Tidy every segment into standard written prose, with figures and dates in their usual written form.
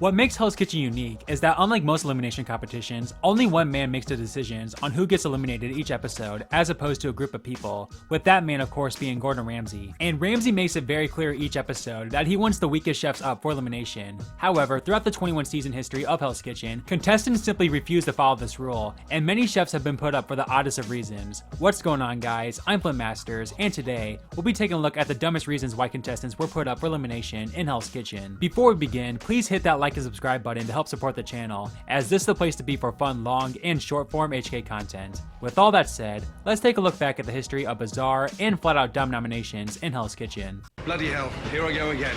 What makes Hell's Kitchen unique is that unlike most elimination competitions, only one man makes the decisions on who gets eliminated each episode as opposed to a group of people, with that man of course being Gordon Ramsay. And Ramsay makes it very clear each episode that he wants the weakest chefs up for elimination. However, throughout the 21 season history of Hell's Kitchen, contestants simply refuse to follow this rule, and many chefs have been put up for the oddest of reasons. What's going on, guys? I'm FlynnMasters, and today, we'll be taking a look at the dumbest reasons why contestants were put up for elimination in Hell's Kitchen. Before we begin, please hit that like and subscribe button to help support the channel, as this is the place to be for fun, long, and short form HK content. With all that said, let's take a look back at the history of bizarre and flat out dumb nominations in Hell's Kitchen. Bloody hell, here I go again.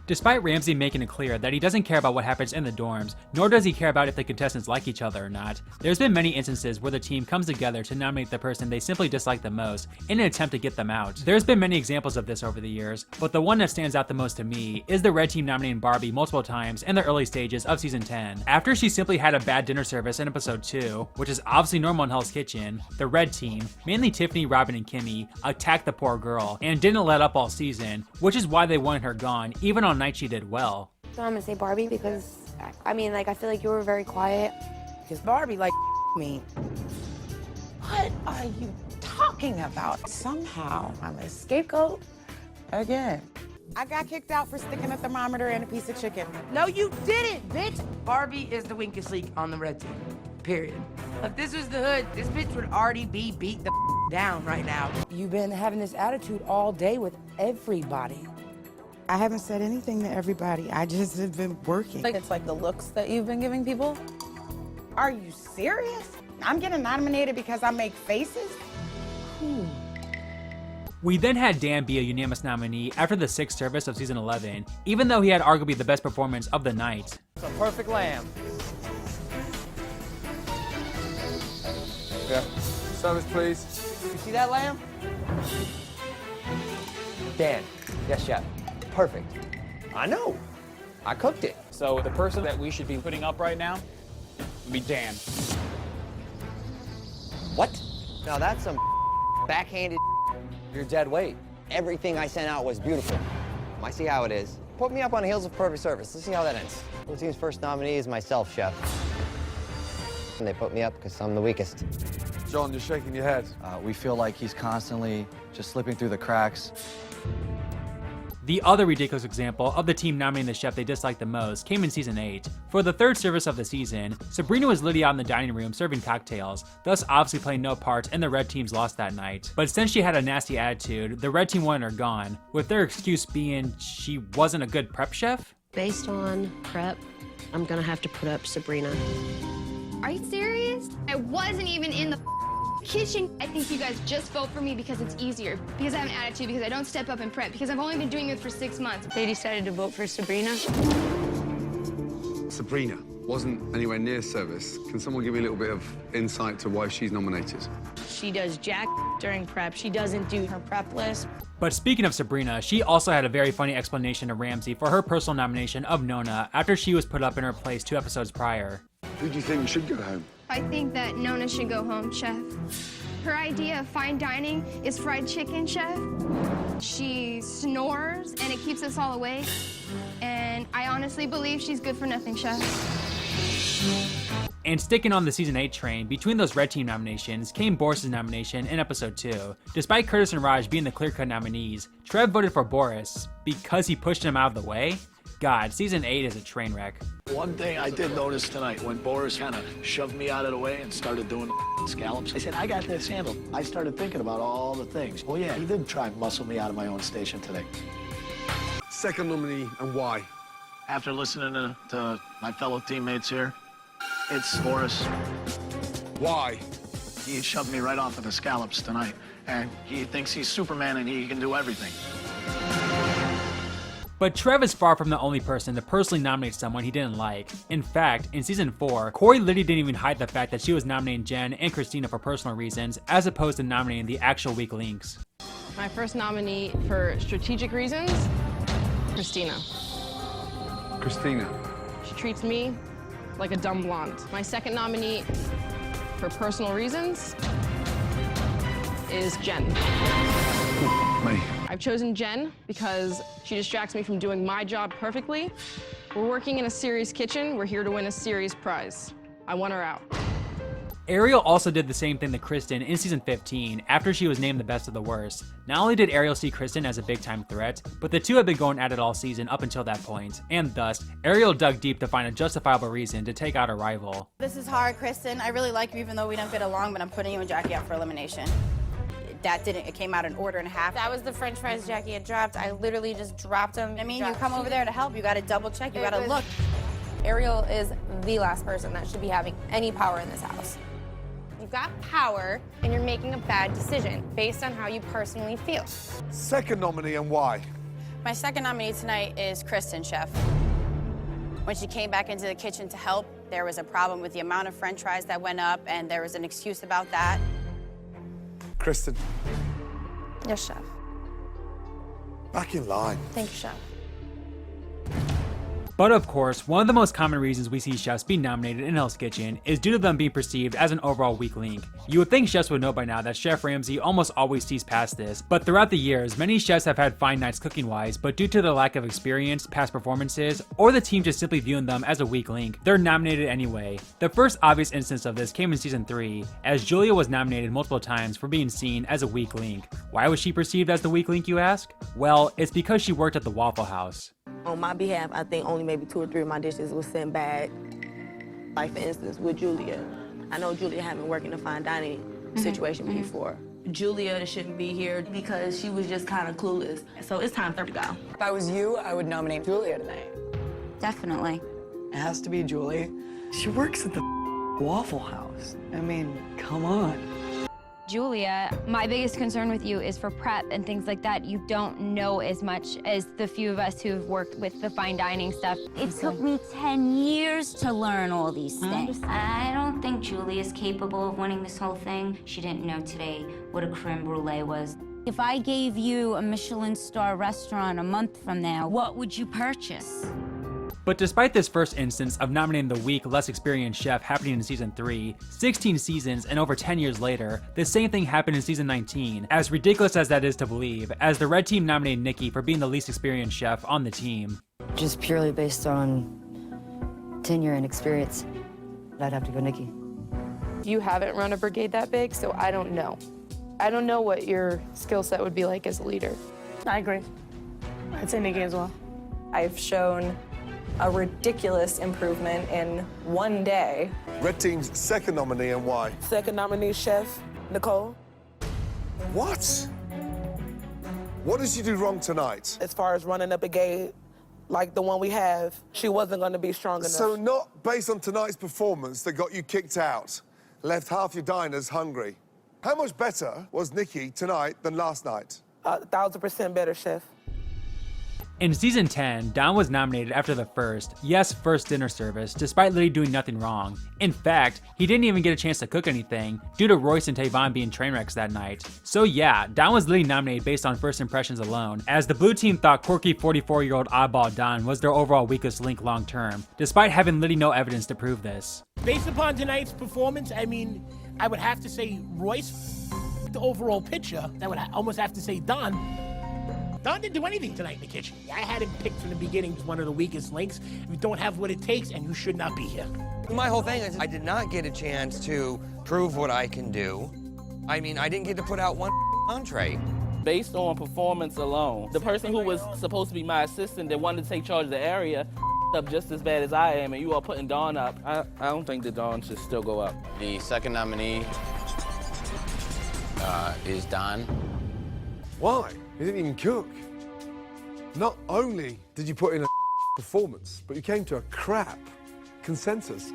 Despite Ramsay making it clear that he doesn't care about what happens in the dorms, nor does he care about if the contestants like each other or not, there's been many instances where the team comes together to nominate the person they simply dislike the most in an attempt to get them out. There's been many examples of this over the years, but the one that stands out the most to me is the red team nominating Barbie multiple times in the early stages of season 10. After she simply had a bad dinner service in episode 2, which is obviously normal in Hell's Kitchen, the red team, mainly Tiffany, Robin, and Kimmy, attacked the poor girl and didn't let up all season, which is why they wanted her gone, even on nights she did well. So I'm gonna say Barbie because, I mean, like, I feel like you were very quiet. Because Barbie, like, me. What are you talking about? Somehow, I'm a scapegoat again. I got kicked out for sticking a thermometer in a piece of chicken. No, you didn't, bitch! Barbie is the weakest link on the red team, period. If this was the hood, this bitch would already be beat the down right now. You've been having this attitude all day with everybody. I haven't said anything to everybody. I just have been working. Like, it's like the looks that you've been giving people. Are you serious? I'm getting nominated because I make faces? We then had Dan be a unanimous nominee after the 6th service of season 11, even though he had arguably the best performance of the night. It's a perfect lamb. Yeah, service please. You see that lamb? Dan, yes chef. Perfect. I know. I cooked it. So the person that we should be putting up right now would be Dan. What? Now that's some backhanded. You're dead weight. Everything I sent out was beautiful. I see how it is. Put me up on the heels of perfect service. Let's see how that ends. The team's first nominee is myself, chef. And they put me up because I'm the weakest. John, you're shaking your head. We feel like he's constantly just slipping through the cracks. The other ridiculous example of the team nominating the chef they disliked the most came in season 8. For the 3rd service of the season, Sabrina was literally out in the dining room serving cocktails, thus obviously playing no part in the red team's loss that night. But since she had a nasty attitude, the red team wanted her gone, with their excuse being she wasn't a good prep chef? Based on prep, I'm gonna have to put up Sabrina. Are you serious? I wasn't even in the kitchen. I think you guys just vote for me because it's easier, because I have an attitude, because I don't step up and prep, because I've only been doing this for 6 months. They decided to vote for Sabrina. Sabrina wasn't anywhere near service. Can someone give me a little bit of insight to why she's nominated? She does jack during prep. She doesn't do her prep list. But speaking of Sabrina, she also had a very funny explanation to Ramsay for her personal nomination of Nona after she was put up in her place 2 episodes prior. Who do you think should go home? I think that Nona should go home, chef. Her idea of fine dining is fried chicken, chef. She snores, and it keeps us all awake. And I honestly believe she's good for nothing, chef. And sticking on the season 8 train, between those red team nominations came Boris's nomination in episode 2. Despite Curtis and Raj being the clear-cut nominees, Trev voted for Boris because he pushed him out of the way? God, season 8 is a train wreck. One thing I did notice tonight, when Boris kind of shoved me out of the way and started doing the scallops, I said, I got this handled. I started thinking about all the things. Oh yeah, he did try and muscle me out of my own station today. Second nominee, and why? After listening to my fellow teammates here, it's Boris. Why? He shoved me right off of the scallops tonight, and he thinks he's Superman and he can do everything. But Trev is far from the only person to personally nominate someone he didn't like. In fact, in season 4, Corey literally didn't even hide the fact that she was nominating Jen and Christina for personal reasons, as opposed to nominating the actual weak links. My first nominee for strategic reasons, Christina. Christina. She treats me like a dumb blonde. My second nominee for personal reasons is Jen. Me. I've chosen Jen because she distracts me from doing my job perfectly, We're working in a serious kitchen. We're here to win a serious prize. I want her out. Ariel also did the same thing to Kristen in season 15 after she was named the best of the worst. Not only did Ariel see Kristen as a big time threat, but the two had been going at it all season up until that point, and thus, Ariel dug deep to find a justifiable reason to take out a rival. This is hard, Kristen. I really like you even though we don't get along, but I'm putting you and Jackie out for elimination. It came out an order and a half. That was the french fries Jackie had dropped. I literally just dropped them. I mean, you come over there to help, you gotta double check, you gotta look. Ariel is the last person that should be having any power in this house. You've got power, and you're making a bad decision based on how you personally feel. Second nominee and why? My second nominee tonight is Kristen, chef. When she came back into the kitchen to help, there was a problem with the amount of french fries that went up, and there was an excuse about that. Kristen. Yes, chef. Back in line. Thank you, chef. But of course, one of the most common reasons we see chefs be nominated in Hell's Kitchen is due to them being perceived as an overall weak link. You would think chefs would know by now that Chef Ramsay almost always sees past this, but throughout the years, many chefs have had fine nights cooking-wise, but due to their lack of experience, past performances, or the team just simply viewing them as a weak link, they're nominated anyway. The first obvious instance of this came in season 3, as Julia was nominated multiple times for being seen as a weak link. Why was she perceived as the weak link, you ask? Well, it's because she worked at the Waffle House. On my behalf, I think only maybe 2 or 3 of my dishes was sent back. Like, for instance, with Julia. I know Julia hadn't worked in a fine dining situation before. Julia shouldn't be here because she was just kind of clueless. So it's time for her to go. If I was you, I would nominate Julia tonight. Definitely. It has to be Julie. She works at the Waffle House. I mean, come on. Julia, my biggest concern with you is for prep and things like that. You don't know as much as the few of us who've worked with the fine dining stuff. It took me 10 years to learn all these things. I don't think Julia's capable of winning this whole thing. She didn't know today what a creme brulee was. If I gave you a Michelin star restaurant a month from now, what would you purchase? But despite this first instance of nominating the weak, less experienced chef happening in season 3, 16 seasons and over 10 years later, the same thing happened in season 19, as ridiculous as that is to believe, as the red team nominated Nikki for being the least experienced chef on the team. Just purely based on tenure and experience, I'd have to go Nikki. You haven't run a brigade that big, so I don't know. I don't know what your skill set would be like as a leader. I agree. I'd say Nikki as well. I've shown a ridiculous improvement in 1 day. Red team's second nominee and why? Second nominee, Chef Nicole. What? What did she do wrong tonight? As far as running a brigade like the one we have, she wasn't going to be strong enough. So not based on tonight's performance that got you kicked out, left half your diners hungry. How much better was Nikki tonight than last night? 1,000% better, Chef. In season 10, Don was nominated after the first dinner service, despite Liddy doing nothing wrong. In fact, he didn't even get a chance to cook anything, due to Royce and Tavon being train wrecks that night. So yeah, Don was Liddy nominated based on first impressions alone, as the blue team thought quirky 44-year-old oddball Don was their overall weakest link long term, despite having Liddy no evidence to prove this. Based upon tonight's performance, I mean, I would have to say Royce, the overall picture, I would almost have to say Don. Don didn't do anything tonight in the kitchen. I had him picked from the beginning as one of the weakest links. You don't have what it takes, and you should not be here. My whole thing is I did not get a chance to prove what I can do. I mean, I didn't get to put out one entree. Based on performance alone, the person who was supposed to be my assistant that wanted to take charge of the area up just as bad as I am, and you are putting Dawn up. I don't think that Dawn should still go up. The second nominee is Don. Why? You didn't even cook. Not only did you put in a performance, but you came to a crap consensus.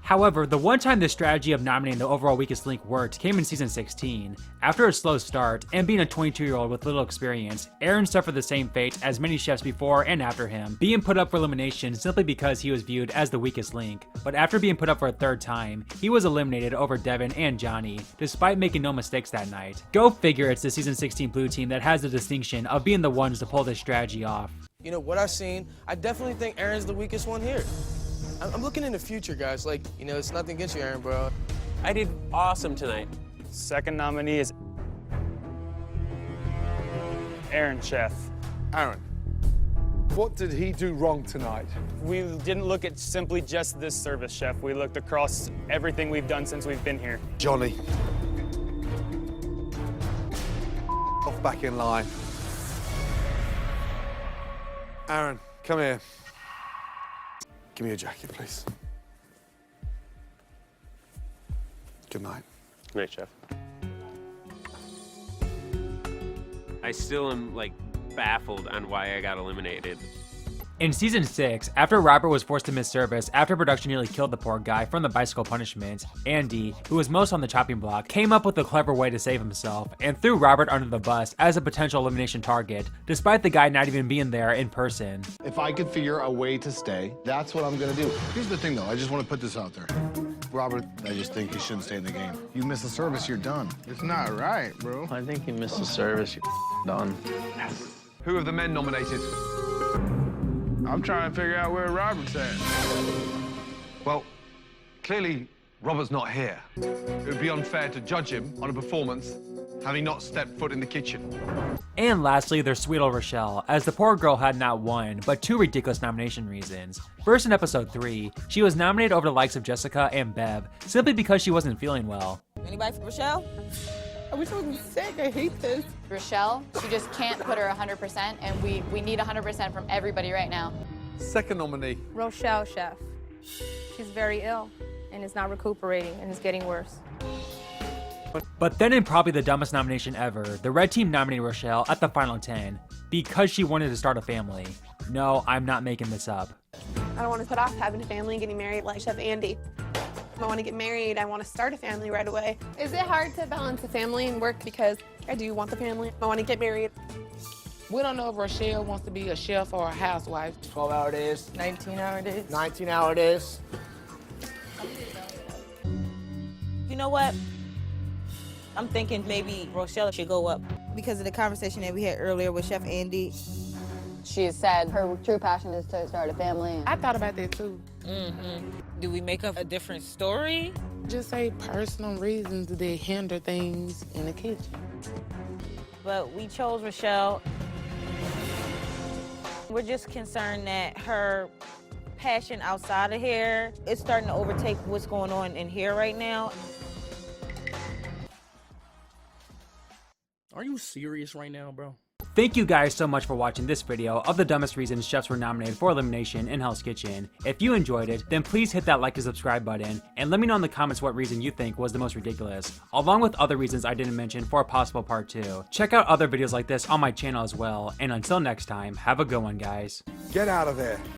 However, the one time the strategy of nominating the overall weakest link worked came in season 16. After a slow start, and being a 22-year-old with little experience, Aaron suffered the same fate as many chefs before and after him, being put up for elimination simply because he was viewed as the weakest link. But after being put up for a third time, he was eliminated over Devin and Johnny, despite making no mistakes that night. Go figure it's the season 16 blue team that has the distinction of being the ones to pull this strategy off. You know, what I've seen, I definitely think Aaron's the weakest one here. I'm looking in the future, guys. Like, you know, it's nothing against you, Aaron, bro. I did awesome tonight. Second nominee is Aaron, chef. Aaron. What did he do wrong tonight? We didn't look at simply just this service, Chef. We looked across everything we've done since we've been here. Johnny. Off back in line. Aaron, come here. Give me your jacket, please. Good night. Great, Chef. I still am, like, baffled on why I got eliminated. In season 6, after Robert was forced to miss service after production nearly killed the poor guy from the bicycle punishment, Andy, who was most on the chopping block, came up with a clever way to save himself and threw Robert under the bus as a potential elimination target, despite the guy not even being there in person. If I could figure a way to stay, that's what I'm gonna do. Here's the thing though, I just want to put this out there. Robert, I just think you shouldn't stay in the game. You miss the service, you're done. It's not right, bro. I think you missed the service, you're done. Yes. Who have the men nominated? I'm trying to figure out where Robert's at. Well, clearly, Robert's not here. It would be unfair to judge him on a performance having not stepped foot in the kitchen. And lastly, there's sweet old Rochelle, as the poor girl had not one, but 2 ridiculous nomination reasons. First, in episode 3, she was nominated over the likes of Jessica and Bev, simply because she wasn't feeling well. Anybody for Rochelle? I wish I wasn't sick. I hate this. Rochelle, she just can't put her 100%, and we need 100% from everybody right now. Second nominee. Rochelle, Chef. She's very ill and is not recuperating and is getting worse. But then in probably the dumbest nomination ever, the red team nominated Rochelle at the final 10 because she wanted to start a family. No, I'm not making this up. I don't want to put off having a family and getting married like Chef Andy. If I want to get married, I want to start a family right away. Is it hard to balance a family and work? Because I do want the family. I want to get married. We don't know if Rochelle wants to be a chef or a housewife. 12-hour days. 19-hour days. 19-hour days. You know what? I'm thinking maybe Rochelle should go up. Because of the conversation that we had earlier with Chef Andy. She has said her true passion is to start a family. I thought about that too. Do we make up a different story? Just say personal reasons that hinder things in the kitchen. But we chose Rochelle. We're just concerned that her passion outside of here is starting to overtake what's going on in here right now. Are you serious right now, bro? Thank you guys so much for watching this video of the dumbest reasons chefs were nominated for elimination in Hell's Kitchen. If you enjoyed it, then please hit that like and subscribe button, and let me know in the comments what reason you think was the most ridiculous, along with other reasons I didn't mention for a possible part 2. Check out other videos like this on my channel as well, and until next time, have a good one, guys. Get out of there.